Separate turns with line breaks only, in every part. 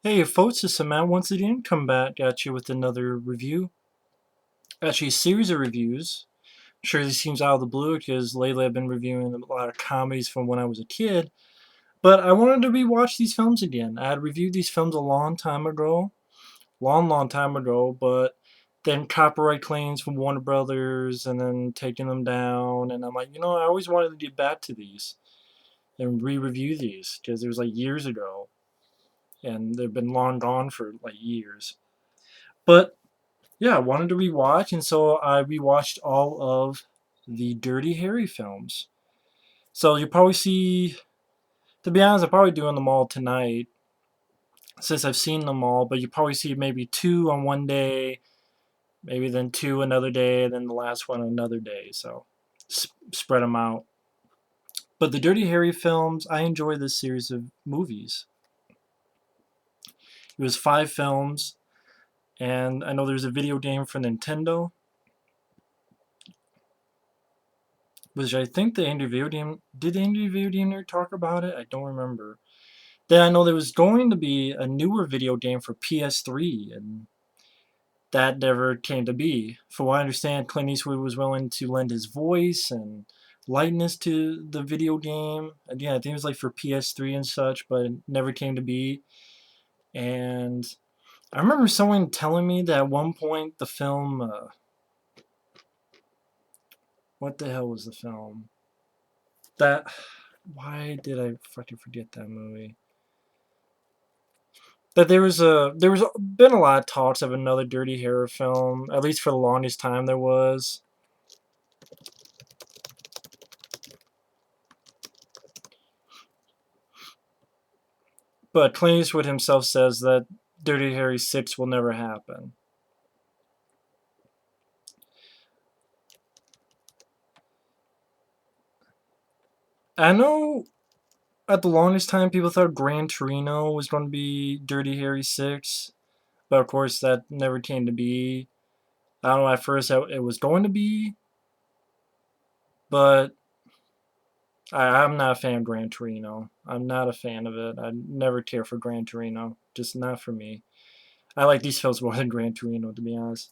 Hey folks, it's Matt once again. Come back at you with another review. Actually, a series of reviews. Sure, this seems out of the blue because lately I've been reviewing a lot of comedies from when I was a kid. But I wanted to rewatch these films again. I had reviewed these films a long time ago, long time ago. But then copyright claims from Warner Brothers, and then taking them down. And I'm like, I always wanted to get back to these and re-review these because it was like years ago, and they've been long gone for like years. But yeah, I wanted to rewatch, and so I rewatched all of the Dirty Harry films. So you'll probably see, to be honest, I'm probably doing them all tonight since I've seen them all, but you probably see maybe two on one day, maybe then two another day, then the last one another day. So spread them out. But the Dirty Harry films, I enjoy this series of movies. It was five films, and I know there's a video game for Nintendo, which I think the Andy Video Game, did Andy Video Game talk about it? I don't remember. Then I know there was going to be a newer video game for PS3, and that never came to be. For what I understand, Clint Eastwood was willing to lend his voice and likeness to the video game. Again, I think it was like for PS3 and such, but it never came to be. And I remember someone telling me that at one point the film, what the hell was the film? That, why did I fucking forget that movie? That there was been a lot of talks of another Dirty Harry film. At least for the longest time, there was. But Clint Eastwood himself says that Dirty Harry 6 will never happen. I know at the longest time people thought Gran Torino was going to be Dirty Harry 6, but of course that never came to be. I don't know at first how it was going to be, but I'm not a fan of Gran Torino. I'm not a fan of it. I never care for Gran Torino. Just not for me. I like these films more than Gran Torino, to be honest.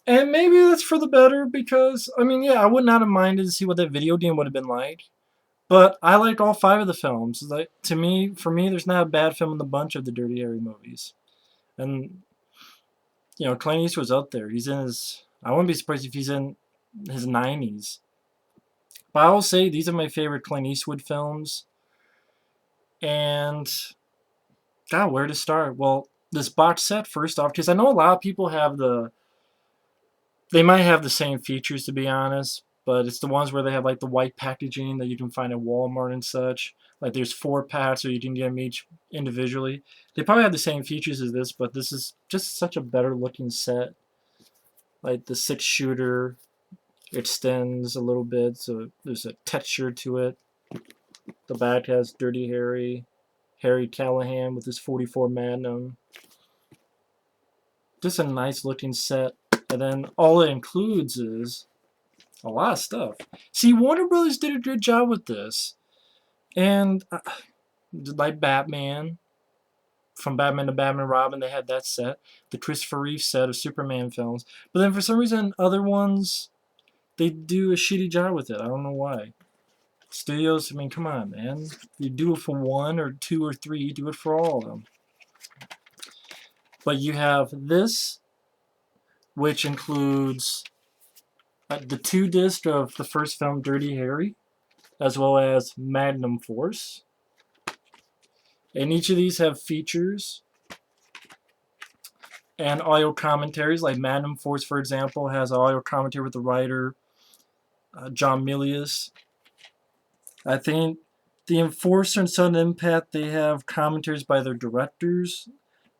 And maybe that's for the better because, I mean, yeah, I would not have minded to see what that video game would have been like. But I liked all five of the films. Like, to me, for me, there's not a bad film in the bunch of the Dirty Harry movies. And, Clint Eastwood's up there. He's in his, I wouldn't be surprised if he's in his 90s. But I will say these are my favorite Clint Eastwood films. And, God, where to start? Well, this box set, first off, because I know a lot of people have they might have the same features, to be honest, but it's the ones where they have like the white packaging that you can find at Walmart and such. Like there's 4 packs, or you can get them each individually. They probably have the same features as this, but this is just such a better looking set. Like the 6 shooter extends a little bit, so there's a texture to it. The back has Dirty Harry, Harry Callahan with his 44 Magnum. Just a nice looking set. And then all it includes is a lot of stuff. See, Warner Brothers did a good job with this. And like Batman, from Batman to Batman Robin, they had that set. The Christopher Reeve set of Superman films. But then for some reason, other ones, they do a shitty job with it. I don't know why. Studios, I mean, come on, man. You do it for one or two or three, you do it for all of them. But you have this, which includes the 2 disc of the first film, Dirty Harry, as well as Magnum Force. And each of these have features and audio commentaries. Like Magnum Force, for example, has an audio commentary with the writer John Milius. I think the Enforcer and Sudden Impact, they have commentaries by their directors.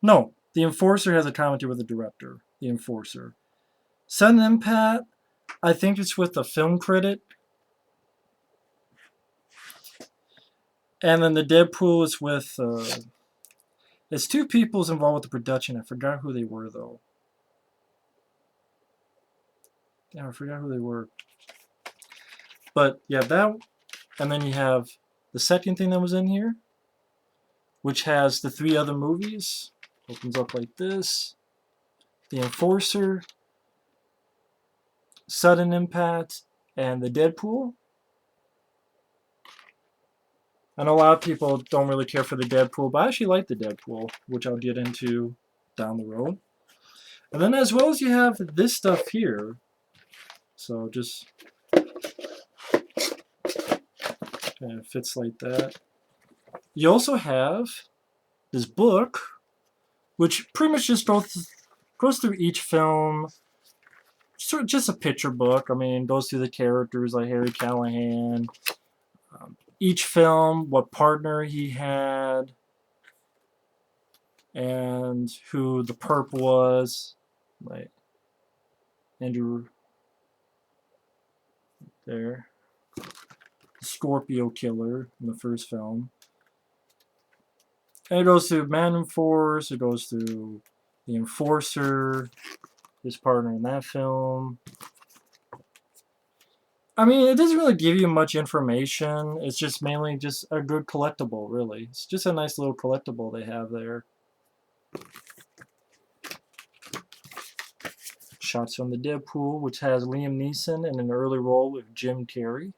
No, the Enforcer has a commentary with the director. The Enforcer. Sudden Impact, I think it's with the film critic. And then the Deadpool is with. There's 2 people involved with the production. I forgot who they were, though. Yeah, I forgot who they were. But you have that, and then you have the second thing that was in here, which has the 3 other movies. Opens up like this. The Enforcer, Sudden Impact, and the Deadpool. I know a lot of people don't really care for the Deadpool, but I actually like the Deadpool, which I'll get into down the road. And then as well as you have this stuff here. So just kind of fits like that. You also have this book, which pretty much just goes through each film. Sort of just a picture book. I mean, goes through the characters like Harry Callahan, each film, what partner he had, and who the perp was, like Andrew there, Scorpio Killer in the first film. And it goes through Magnum Force, it goes through the Enforcer, his partner in that film. I mean, it doesn't really give you much information. It's just mainly just a good collectible, really. It's just a nice little collectible they have there. Shots from the Deadpool, which has Liam Neeson in an early role with Jim Carrey.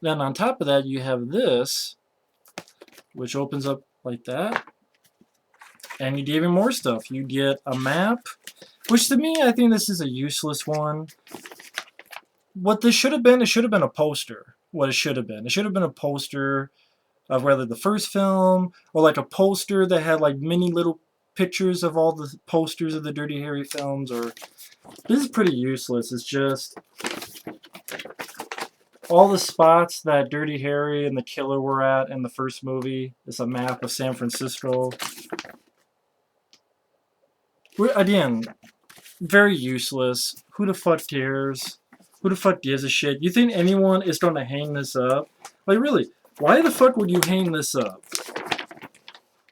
Then on top of that, you have this, which opens up like that. And you get even more stuff. You get a map, which to me, I think this is a useless one. What this should have been, it should have been a poster. What it should have been. It should have been a poster of whether the first film, or like a poster that had like mini little pictures of all the posters of the Dirty Harry films. Or this is pretty useless. It's just all the spots that Dirty Harry and the killer were at in the first movie. It's a map of San Francisco. Again, very useless. Who the fuck cares? Who the fuck gives a shit? You think anyone is going to hang this up? Like, really, why the fuck would you hang this up?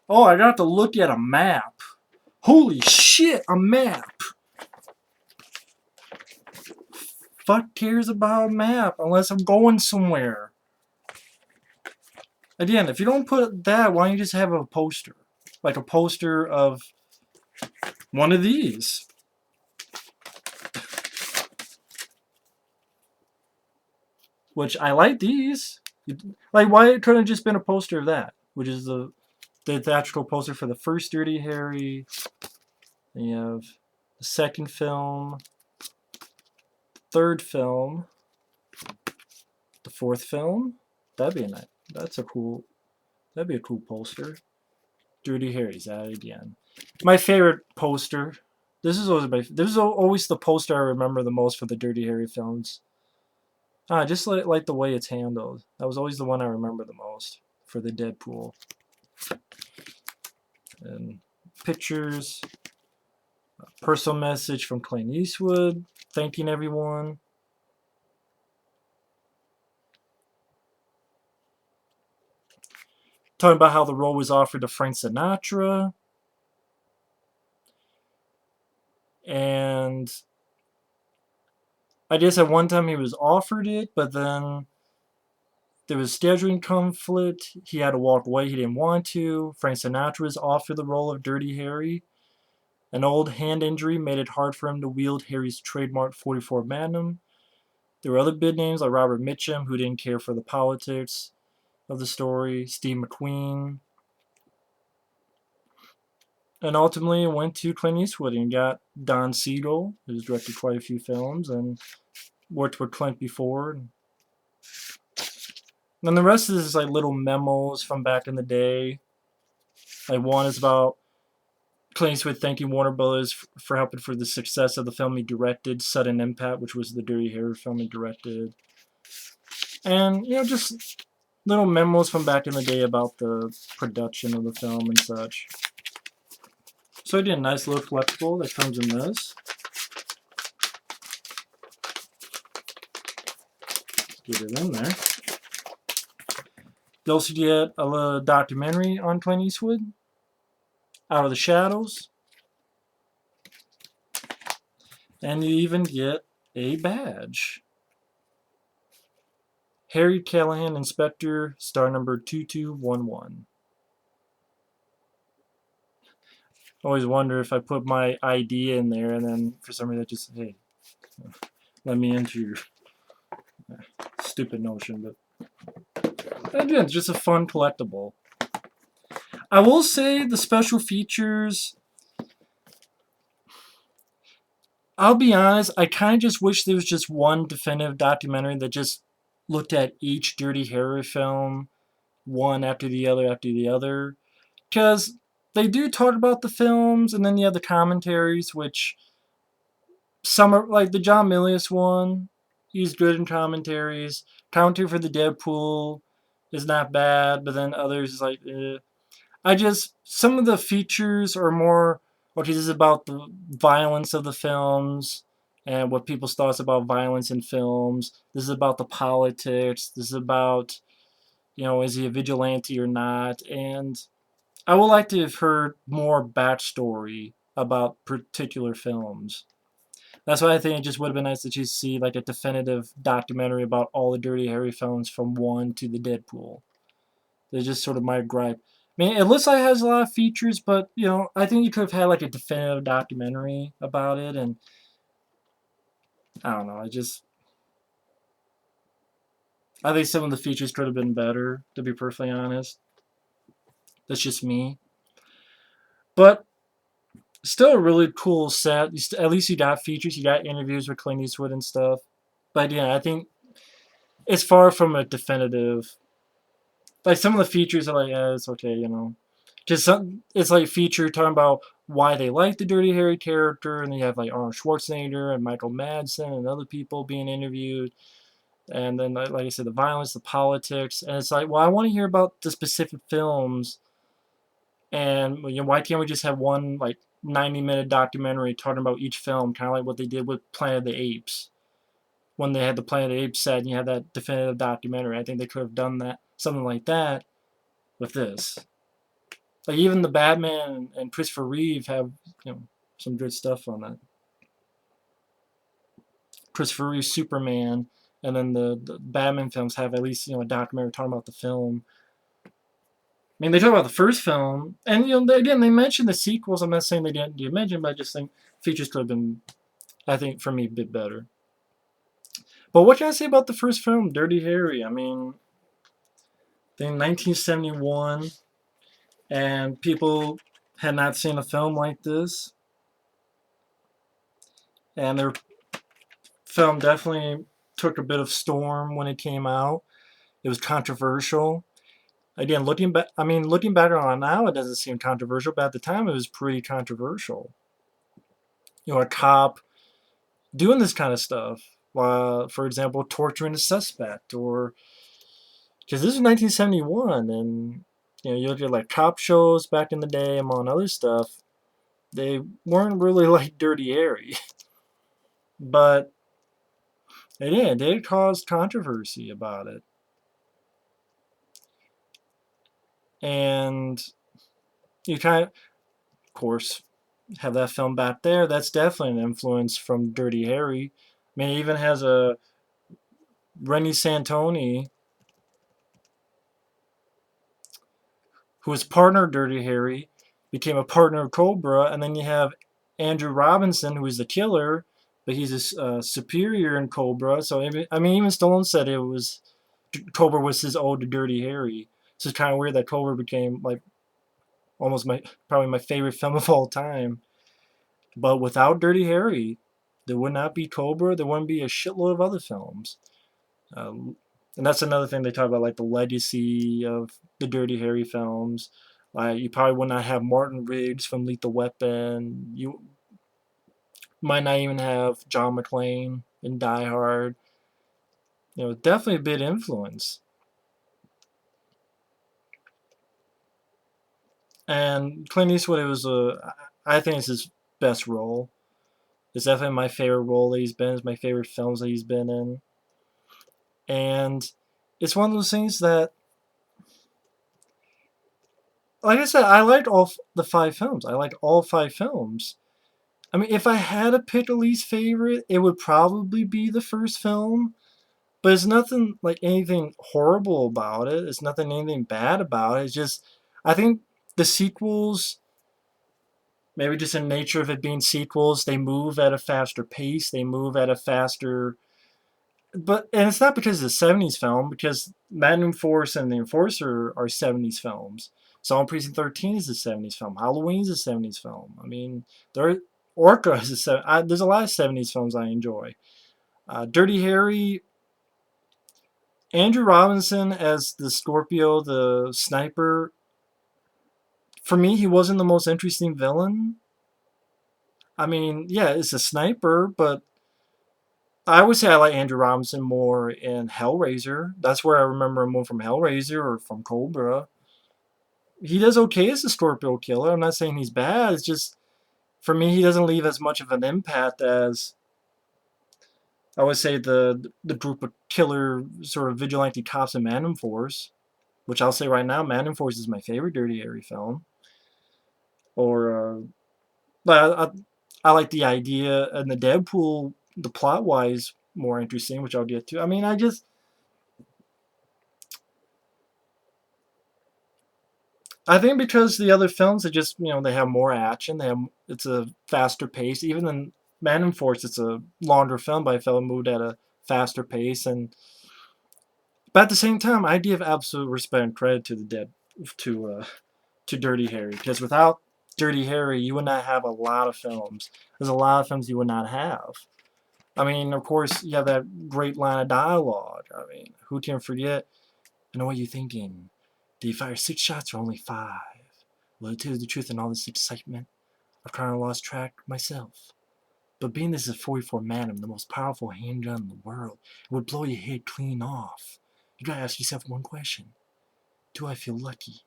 Oh, I got to look at a map. Holy shit, a map! Fuck cares about a map unless I'm going somewhere? Again, if you don't put that, why don't you just have a poster? Like a poster of one of these. Which, I like these. Like, why couldn't it just been a poster of that? Which is the theatrical poster for the first Dirty Harry. Then you have the second film, third film, the fourth film. That'd be a cool poster. Dirty Harry's at it again. My favorite poster. This is always the poster I remember the most for the Dirty Harry films. Just like the way it's handled. That was always the one I remember the most for the Deadpool. And pictures. A personal message from Clint Eastwood, thanking everyone. Talking about how the role was offered to Frank Sinatra. And I guess at one time he was offered it, but then there was scheduling conflict. He had to walk away. He didn't want to. Frank Sinatra was offered the role of Dirty Harry. An old hand injury made it hard for him to wield Harry's trademark .44 Magnum. There were other big names like Robert Mitchum, who didn't care for the politics of the story. Steve McQueen. And ultimately it went to Clint Eastwood and got Don Siegel, who's directed quite a few films and worked with Clint before. And the rest of this is like little memos from back in the day. Like one is about Clint Eastwood thanking Warner Brothers for helping for the success of the film he directed, Sudden Impact, which was the Dirty Harry film he directed. And, just little memos from back in the day about the production of the film and such. So I did a nice little collectible that comes in this. Get it in there. You also get a little documentary on Clint Eastwood, Out of the Shadows. And you even get a badge. Harry Callahan, Inspector, star number 2211. Always wonder if I put my ID in there and then for some reason I just, hey, let me into your stupid notion. But again, it's just a fun collectible. I will say the special features, I'll be honest, I kind of just wish there was just one definitive documentary that just looked at each Dirty Harry film, one after the other after the other. Because they do talk about the films, and then you have the commentaries, which some are like the John Milius one. He's good in commentaries. Commentary for the Deadpool is not bad, but then others is like, I just some of the features are more okay. This is about the violence of the films and what people's thoughts about violence in films. This is about the politics. This is about is he a vigilante or not? And I would like to have heard more backstory about particular films. That's why I think it just would have been nice to just see like a definitive documentary about all the Dirty Harry films from one to the Deadpool. It's just sort of my gripe. I mean, it looks like it has a lot of features, but I think you could have had like a definitive documentary about it, and I don't know. I think some of the features could have been better, to be perfectly honest. That's just me. But still a really cool set. At least you got features. You got interviews with Clint Eastwood and stuff. But yeah, I think it's far from a definitive. Like some of the features are like, yeah, it's okay. Just it's like feature talking about why they like the Dirty Harry character, and then you have like Arnold Schwarzenegger and Michael Madsen and other people being interviewed, and then like I said, the violence, the politics, and it's like, well, I want to hear about the specific films, and why can't we just have one like 90-minute documentary talking about each film, kind of like what they did with Planet of the Apes when they had the Planet of the Apes set, and you had that definitive documentary. I think they could have done that, something like that, with this. Like even the Batman and Christopher Reeve have some good stuff on that. Christopher Reeve's Superman, and then the Batman films have at least a documentary talking about the film. I mean, they talk about the first film, and again they mention the sequels. I'm not saying they didn't mention, but I just think features could have been, I think, for me, a bit better. But what can I say about the first film, Dirty Harry? I mean, in 1971, and people had not seen a film like this, and their film definitely took a bit of storm when it came out. It was controversial. Again, looking back on it now, it doesn't seem controversial, but at the time, it was pretty controversial. A cop doing this kind of stuff, for example, torturing a suspect, or because this is 1971, and you look at like cop shows back in the day, among other stuff, they weren't really like Dirty Harry, but they did cause controversy about it, and you kind of course, have that film back there. That's definitely an influence from Dirty Harry. I mean, it even has a Rennie Santoni, who was partner of Dirty Harry, became a partner of Cobra, and then you have Andrew Robinson, who is the killer, but he's a superior in Cobra. So even Stallone said it was Cobra was his ode to Dirty Harry. So it's kind of weird that Cobra became like almost probably my favorite film of all time. But without Dirty Harry, there would not be Cobra. There wouldn't be a shitload of other films. And that's another thing they talk about, like the legacy of the Dirty Harry films. Like you probably would not have Martin Riggs from Lethal Weapon. You might not even have John McClane in Die Hard. Definitely a big influence. And Clint Eastwood, I think it's his best role. It's definitely my favorite role that he's been. It's my favorite films that he's been in. And it's one of those things that, like I said, I liked all the 5 films. I liked all 5 films. I mean, if I had to pick a least favorite, it would probably be the first film. But it's nothing like anything horrible about it. It's nothing anything bad about it. It's just I think the sequels, maybe just in nature of it being sequels, they move at a faster pace. They move at a faster, and it's not because it's a '70s film, because Magnum Force and The Enforcer are '70s films. Saw Precinct 13 is a '70s film. Halloween's a '70s film. I mean, there Orca is there's a lot of '70s films I enjoy. Dirty Harry, Andrew Robinson as the Scorpio, the sniper. For me, he wasn't the most interesting villain. I mean, yeah, it's a sniper, but I would say I like Andrew Robinson more in Hellraiser. That's where I remember him more, from Hellraiser or from Cobra. He does okay as a Scorpio killer. I'm not saying he's bad. It's just, for me, he doesn't leave as much of an impact as, I would say, the group of killer sort of vigilante cops in Magnum Force, which I'll say right now, Magnum Force is my favorite Dirty Harry film. Or, but I like the idea, and the Deadpool, the plot wise, more interesting, which I'll get to. I mean, I think because the other films are just, they have more action. It's a faster pace. Even in Man and Force, it's a longer film, but I felt it moved at a faster pace. But at the same time, I give absolute respect and credit to the dead to uh, to Dirty Harry, because without Dirty Harry, you would not have a lot of films. There's a lot of films you would not have. I mean, of course, you have that great line of dialogue. I mean, who can forget? I know what you're thinking. Did you fire 6 shots or only 5? Well, to tell you the truth, in all this excitement, I've kind of lost track myself. But being this is a 44 Magnum, the most powerful handgun in the world, it would blow your head clean off. You gotta ask yourself one question. Do I feel lucky?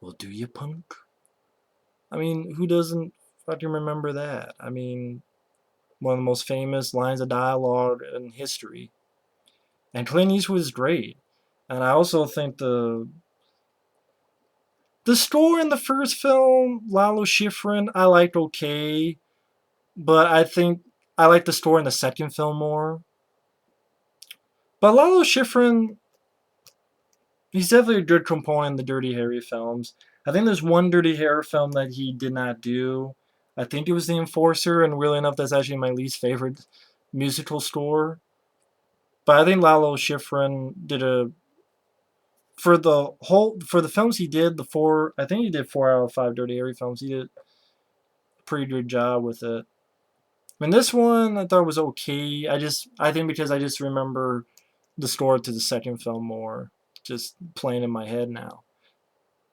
Well, do you, punk? I mean, who doesn't fucking remember that? I mean, one of the most famous lines of dialogue in history. And Clint Eastwood is great. And I also think the score in the first film, Lalo Schifrin, I liked okay, but I think I like the score in the second film more. But Lalo Schifrin, he's definitely a good component in the Dirty Harry films. I think there's one Dirty Harry film that he did not do. I think it was The Enforcer, and really enough, that's actually my least favorite musical score. But I think Lalo Schifrin did a for the films he did, the four, I think he did 4 out of 5 Dirty Harry films. He did a pretty good job with it. I mean, this one I thought was okay. I think because I just remember the score to the second film more, just playing in my head now.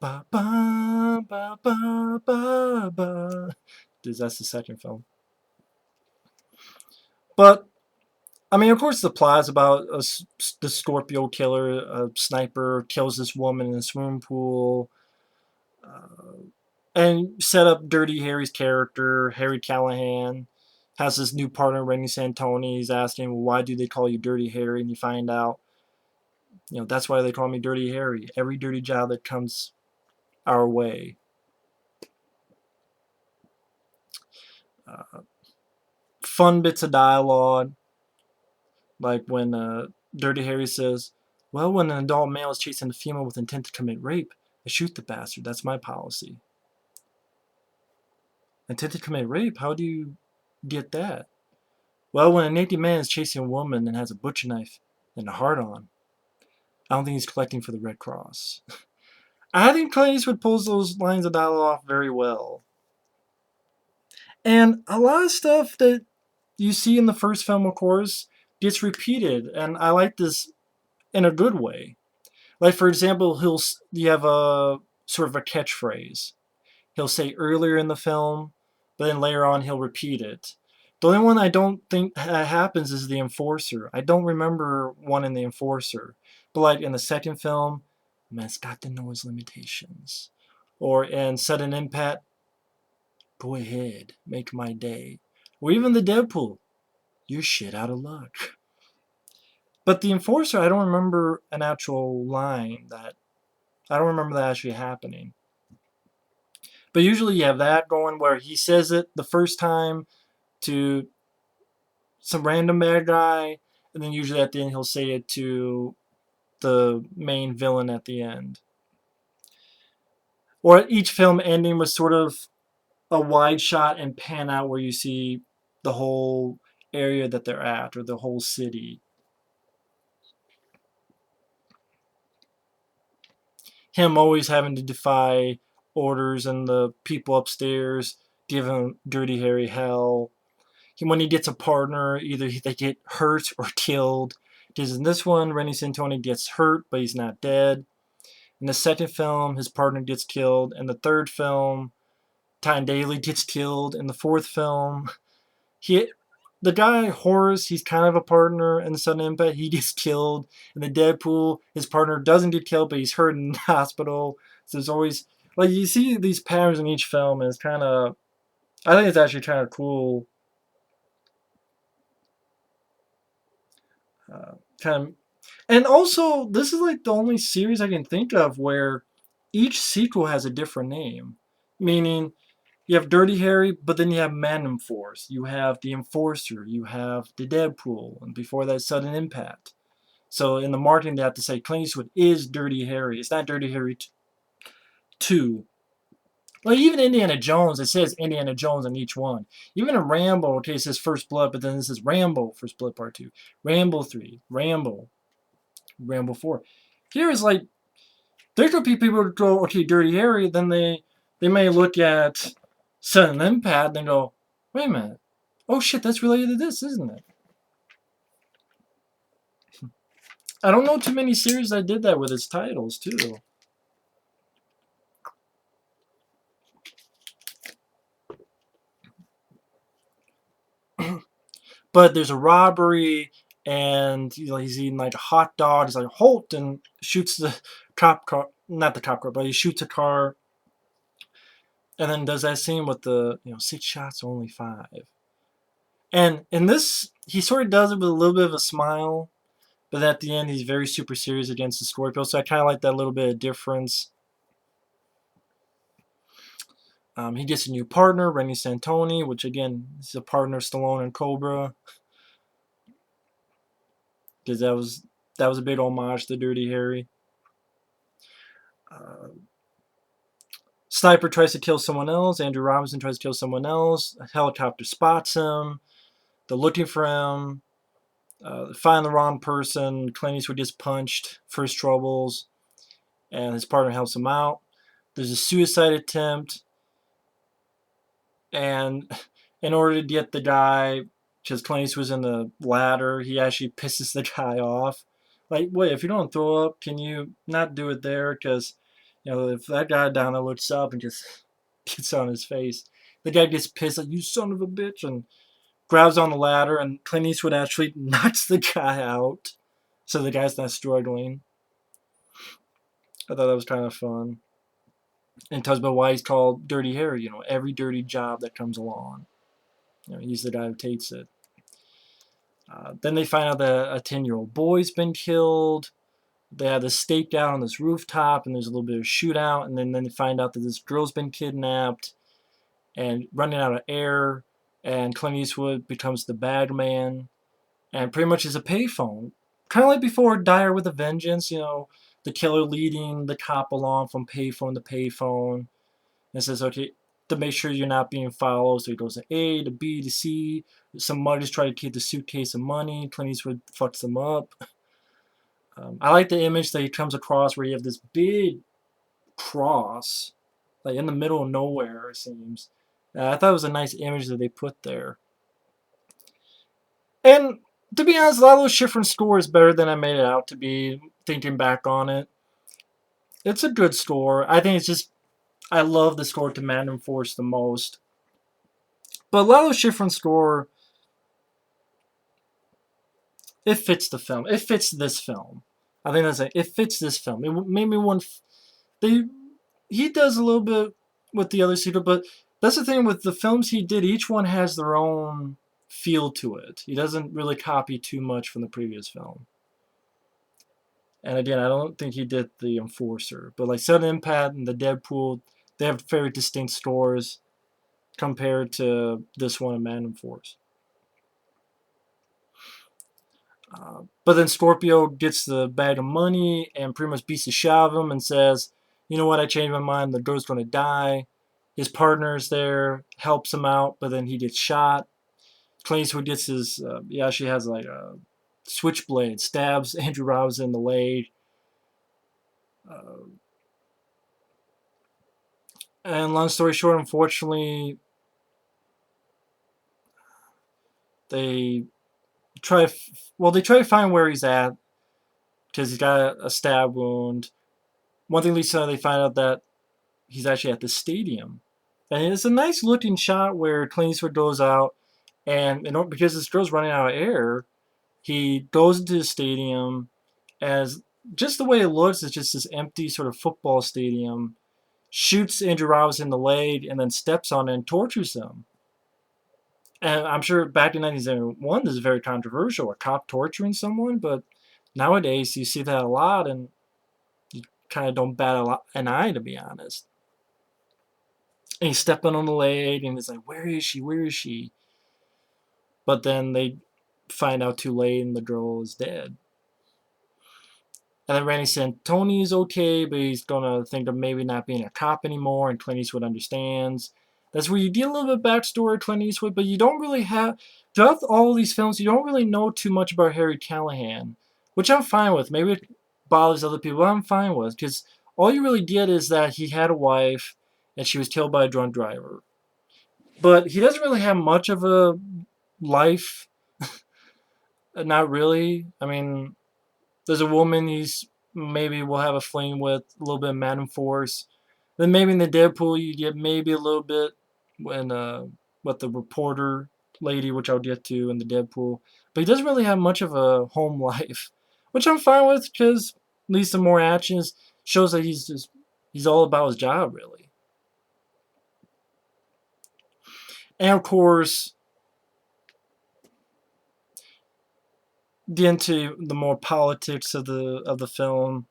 Ba ba ba ba ba ba. Because that's the second film. But I mean, of course, the plot is about the Scorpio killer, a sniper kills this woman in a swimming pool, and set up Dirty Harry's character, Harry Callahan. Has this new partner, Rennie Santoni. He's asking, well, why do they call you Dirty Harry? And you find out, that's why they call me Dirty Harry. Every dirty job that comes our way. Uh, Fun bits of dialogue, like when Dirty Harry says, well, when an adult male is chasing a female with intent to commit rape, I shoot the bastard. That's my policy. Intent to commit rape? How do you get that? Well, when a naked man is chasing a woman and has a butcher knife and a heart on, I don't think he's collecting for the Red Cross. I think Clint Eastwood pulls those lines of dialogue off very well. And a lot of stuff that you see in the first film, of course, gets repeated, and I like this in a good way. Like, for example, you have a sort of a catchphrase. He'll say earlier in the film, but then later on he'll repeat it. The only one I don't think happens is the Enforcer. I don't remember one in the Enforcer. But like in the second film, man's got to know his limitations. Or in Sudden Impact, go ahead, make my day. Or even the Deadpool, you're shit out of luck. But the Enforcer, I don't remember an actual line that, I don't remember that actually happening. But usually you have that going where he says it the first time to some random bad guy, and then usually at the end he'll say it to the main villain at the end. Or each film ending was sort of a wide shot and pan out where you see the whole area that they're at or the whole city. Him always having to defy orders and the people upstairs give him Dirty Harry hell. When he gets a partner, either they get hurt or killed. Because in this one, Rennie Santoni gets hurt, but he's not dead. In the second film, his partner gets killed. In the third film, Tyne Daly gets killed. In the fourth film, the guy Horace, he's kind of a partner in the Sudden Impact. He gets killed. In the Deadpool, his partner doesn't get killed, but he's hurt in the hospital. So there's always like you see these patterns in each film, and it's kind of I think it's actually kind of cool. Kind of, and also this is like the only series I can think of where each sequel has a different name, meaning you have Dirty Harry, but then you have Magnum Force, you have the Enforcer, you have the Deadpool, and before that, Sudden Impact. So in the marketing, they have to say Clint Eastwood is Dirty Harry. It's not Dirty Harry 2. Like even Indiana Jones, it says Indiana Jones on each one. Even in Rambo, okay, it says First Blood, but then it says Rambo First Blood Part 2, Rambo 3, Rambo 4. Here is like there could be people who go, okay, Dirty Harry, then they may look at Sudden Impact and go, wait a minute, oh shit, that's related to this, isn't it? I don't know too many series that did that with its titles too. But there's a robbery, and he's eating like a hot dog. He's like halt and shoots the cop car, not the cop car, but he shoots a car, and then does that scene with the 6 shots only 5. And in this, he sort of does it with a little bit of a smile, but at the end he's very super serious against the Scorpio. So I kind of like that little bit of difference. He gets a new partner, Rennie Santoni, which again is a partner of Stallone and Cobra, because that was a big homage to Dirty Harry. Sniper tries to kill someone else. Andrew Robinson tries to kill someone else. A helicopter spots him. They're looking for him. Find the wrong person. Clint Eastwood gets punched. First troubles, and his partner helps him out. There's a suicide attempt, and in order to get the guy, because Clint Eastwood's in the ladder, he actually pisses the guy off. Like, wait, if you don't throw up, can you not do it there? Because, if that guy down there looks up and just gets on his face, the guy gets pissed, like, you son of a bitch, and grabs on the ladder, and Clint Eastwood actually knocks the guy out, so the guy's not struggling. I thought that was kind of fun. And tells about why he's called Dirty Harry, every dirty job that comes along. He's the guy who takes it. Then they find out that a 10-year-old boy's been killed. They have this stakeout on this rooftop, and there's a little bit of shootout, and then they find out that this girl's been kidnapped and running out of air, and Clint Eastwood becomes the bad man, and pretty much is a payphone. Kind of like before Die with a Vengeance, the killer leading the cop along from payphone to payphone, and says, okay, to make sure you're not being followed, so he goes to A, to B, to C. Some muggers try to take the suitcase of money. Clint Eastwood fucks them up. I like the image that he comes across where you have this big cross, like in the middle of nowhere, it seems. I thought it was a nice image that they put there. And to be honest, a lot of those Schifrin score is better than I made it out to be, thinking back on it. It's a good score. I think it's just, I love the score to Magnum Force the most. But a lot of those Schifrin score, it fits the film. It fits this film. I think that's it. It fits this film. It made me want. He does a little bit with the other sequel, but that's the thing with the films he did. Each one has their own feel to it. He doesn't really copy too much from the previous film. And again, I don't think he did the Enforcer, but like Sudden Impact and the Deadpool, they have very distinct scores compared to this one in Magnum Force. But then Scorpio gets the bag of money and pretty much beats the shit out of him and says, "You know what? I changed my mind. The girl's going to die." His partner's there, helps him out, but then he gets shot. Clint Eastwood gets his, he actually has like a switchblade, stabs Andrew Robinson in the leg. Uh, and long story short, unfortunately, they they try to find where he's at because he's got a stab wound. One thing leads to another, they find out that he's actually at the stadium. And it's a nice looking shot where Clint Eastwood goes out and because this girl's running out of air, he goes into the stadium as just the way it looks is just this empty sort of football stadium, shoots Andrew Robinson in the leg and then steps on it and tortures him. And I'm sure back in 1971 this is very controversial, a cop torturing someone, but nowadays you see that a lot and you kind of don't bat an eye, to be honest. And he's stepping on the leg and he's like, "Where is she? Where is she?" But then they find out too late and the girl is dead. And then Randy Santoni's okay, but he's gonna think of maybe not being a cop anymore, and Clint Eastwood understands. That's where you get a little bit of backstory of Clint Eastwood, but you don't really have throughout all of these films. You don't really know too much about Harry Callahan, which I'm fine with. Maybe it bothers other people, but I'm fine with because all you really get is that he had a wife and she was killed by a drunk driver. But he doesn't really have much of a life. Not really. I mean, there's a woman he's maybe will have a fling with, a little bit of Magnum Force. Then maybe in the Deadpool you get maybe a little bit when with the reporter lady, which I'll get to in the Deadpool. But he doesn't really have much of a home life, which I'm fine with because at least the more actions shows that he's all about his job really. And of course, get into the more politics of the film,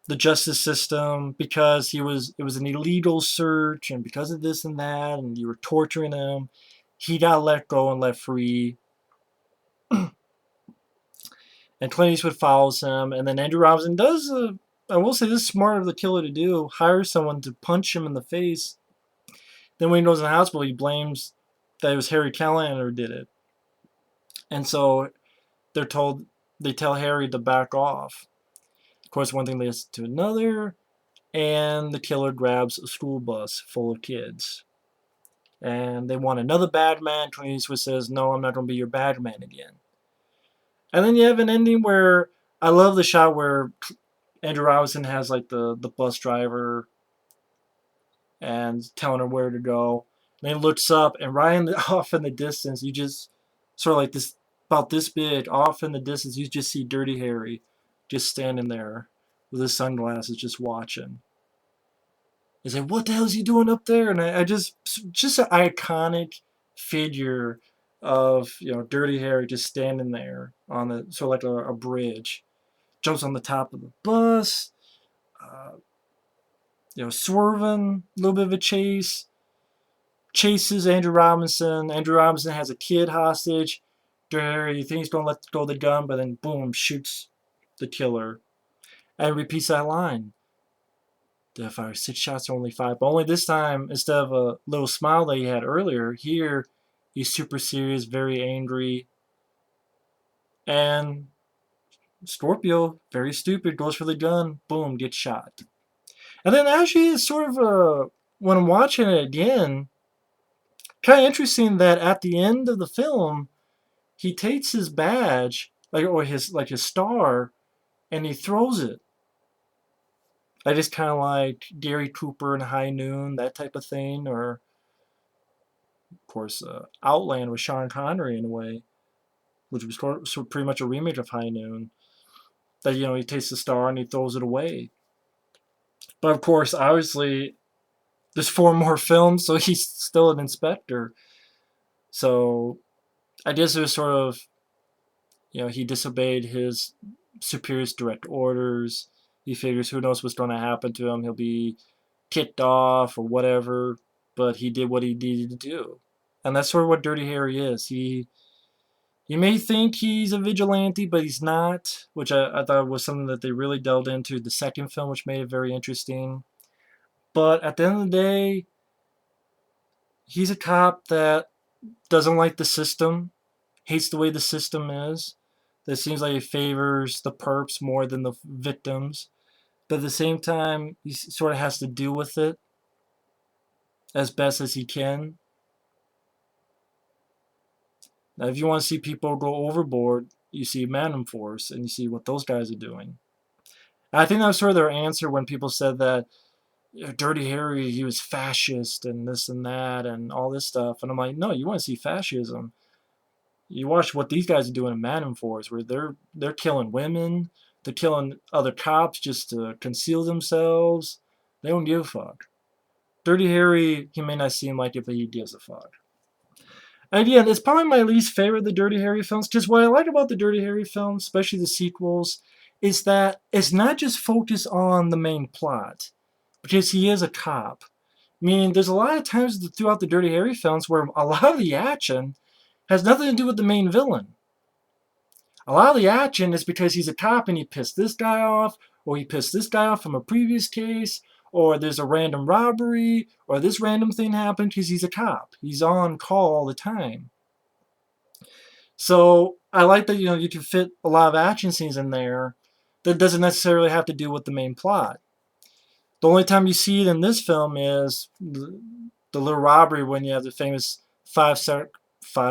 the justice system, because it was an illegal search and because of this and that and you were torturing him, he got let go and let free. And Clint Eastwood follows him, and then Andrew Robinson does I will say this is smart of the killer to do, hire someone to punch him in the face. Then when he goes in the hospital he blames that it was Harry Callahan who did it. And so they're told they tell Harry to back off. Of course, one thing leads to another, and the killer grabs a school bus full of kids. And they want another bad man. Clint Eastwood says, "No, I'm not going to be your bad man again." And then you have an ending where I love the shot where Andrew Robinson has like the bus driver and telling her where to go. And then he looks up, and right off in the distance, you just sort of like this about this big off in the distance, you just see Dirty Harry just standing there with his sunglasses, just watching. He's like, "What the hell is he doing up there?" And I just an iconic figure of Dirty Harry just standing there on the sort of like a bridge, jumps on the top of the bus, uh, swerving, a little bit of a chase, chases Andrew Robinson. Andrew Robinson has a kid hostage. Dirty Harry, you think he's gonna let go of the gun, but then boom, shoots the killer, and repeats that line. Did I fire 6 shots or only 5? But only this time, instead of a little smile that he had earlier, here he's super serious, very angry. And Scorpio, very stupid, goes for the gun, boom, gets shot. And then actually, it's sort of when I'm watching it again, kind of interesting that at the end of the film, he takes his badge, or his star, and he throws it. I just kind of like Gary Cooper and High Noon, that type of thing, or of course, Outland with Sean Connery in a way, which was pretty much a remake of High Noon. That he takes the star and he throws it away. But of course, obviously, there's 4 more films, so he's still an inspector. So I guess it was sort of he disobeyed his superior's direct orders. He figures who knows what's going to happen to him. He'll be kicked off or whatever, but he did what he needed to do, and that's sort of what Dirty Harry is. He You may think he's a vigilante, but he's not, which I thought was something that they really delved into the second film, which made it very interesting. But at the end of the day, he's a cop that doesn't like the system, hates the way the system is. That seems like it favors the perps more than the victims. But at the same time, he sort of has to deal with it as best as he can. Now, if you want to see people go overboard, you see Magnum Force and you see what those guys are doing. And I think that was sort of their answer when people said that Dirty Harry, he was fascist and this and that and all this stuff. And I'm like, no, you want to see fascism. You watch what these guys are doing in Magnum Force, where they're killing women, they're killing other cops just to conceal themselves. They don't give a fuck. Dirty Harry, he may not seem like it, but he gives a fuck. And again, it's probably my least favorite of the Dirty Harry films, because what I like about the Dirty Harry films, especially the sequels, is that it's not just focused on the main plot, because he is a cop. Meaning, there's a lot of times throughout the Dirty Harry films where a lot of the action has nothing to do with the main villain. A lot of the action is because he's a cop and he pissed this guy off, or he pissed this guy off from a previous case, or there's a random robbery, or this random thing happened because he's a cop. He's on call all the time. So I like that you can fit a lot of action scenes in there that doesn't necessarily have to do with the main plot. The only time you see it in this film is the little robbery when you have the famous five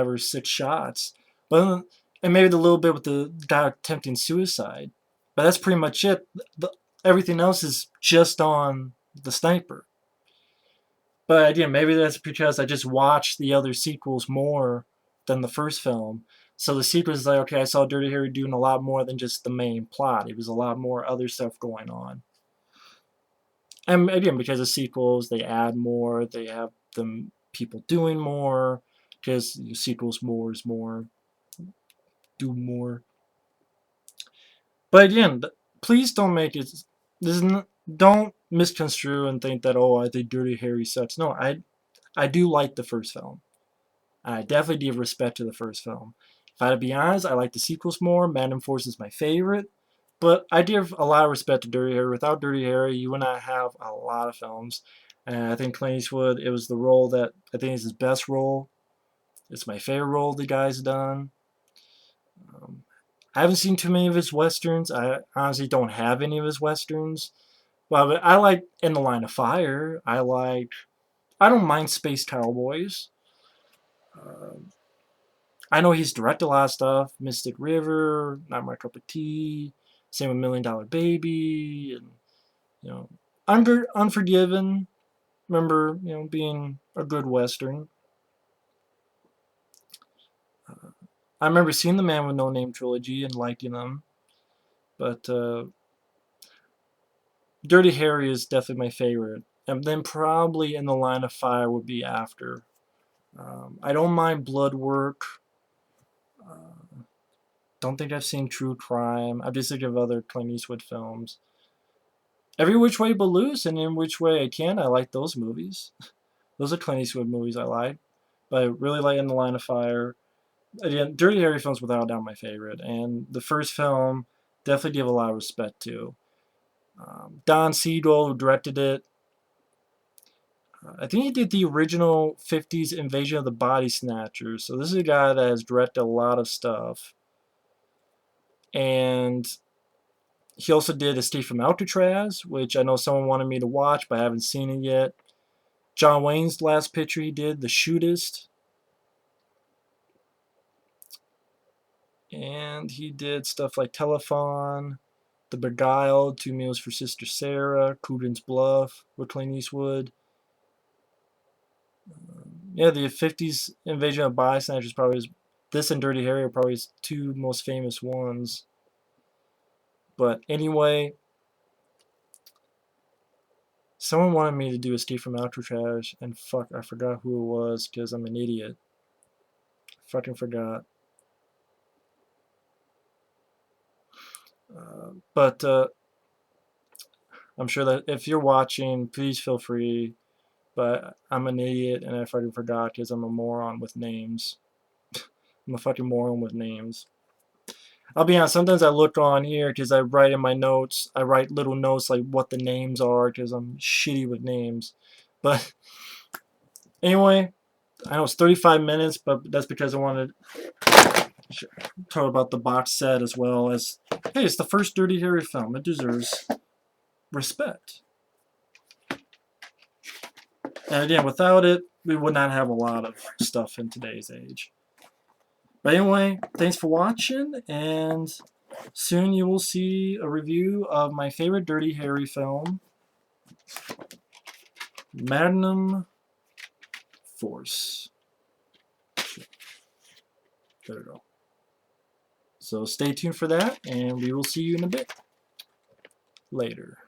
or six shots, but and maybe the little bit with the guy attempting suicide. But that's pretty much it. Everything else is just on the sniper. But again, maybe that's because I just watched the other sequels more than the first film. So the sequels is like, okay, I saw Dirty Harry doing a lot more than just the main plot. It was a lot more other stuff going on. And again, because of sequels, they add more. They have them people doing more. Because sequels more is more, do more. But again, please don't make it. This is not, don't misconstrue and think that I think Dirty Harry sucks. No, I do like the first film. I definitely give respect to the first film. If I had to be honest, I like the sequels more. Magnum Force is my favorite. But I give a lot of respect to Dirty Harry. Without Dirty Harry, you would not have a lot of films. And I think Clint Eastwood, it was the role that I think is his best role. It's my favorite role the guy's done. Um, I haven't seen too many of his westerns. I honestly don't have any of his westerns. Well, but I like In the Line of Fire. I don't mind Space Cowboys. Um, I know he's directed a lot of stuff. Mystic River, Not My Cup of Tea. Same with Million Dollar Baby, and you know, Unforgiven. Remember, being a good western. Uh, I remember seeing the Man with No Name trilogy and liking them, but Dirty Harry is definitely my favorite, and then probably In the Line of Fire would be after. I don't mind blood work. Uh, don't think I've seen True Crime. I'm just thinking of other Clint Eastwood films. Every Which Way But Loose and In Which Way I Can. I like those movies. Those are Clint Eastwood movies I like. But I really like In the Line of Fire. Again, Dirty Harry films without a doubt my favorite. And the first film, definitely give a lot of respect to. Don Siegel, who directed it, I think he did the original 50s Invasion of the Body Snatchers. So this is a guy that has directed a lot of stuff. And he also did Escape from Alcatraz, which I know someone wanted me to watch, but I haven't seen it yet. John Wayne's last picture he did, The Shootist. And he did stuff like Telephone, The Beguiled, Two Meals for Sister Sarah, Coogan's Bluff with Clint Eastwood. Yeah, the 50s Invasion of Body Snatchers probably is, this and Dirty Harry are probably his two most famous ones. But anyway, someone wanted me to do Escape from Alcatraz, and fuck, I forgot who it was because I'm an idiot. Fucking forgot. But I'm sure that if you're watching, please feel free. But I'm an idiot and I fucking forgot because I'm a moron with names. I'm a fucking moron with names. I'll be honest, sometimes I look on here because I write in my notes, I write little notes like what the names are because I'm shitty with names. But anyway, I know it's 35 minutes, but that's because I wanted to talk about the box set as well as, hey, it's the first Dirty Harry film. It deserves respect. And again, without it, we would not have a lot of stuff in today's age. But anyway, thanks for watching, and soon you will see a review of my favorite Dirty Harry film, Magnum Force. There we go. So stay tuned for that, and we will see you in a bit. Later.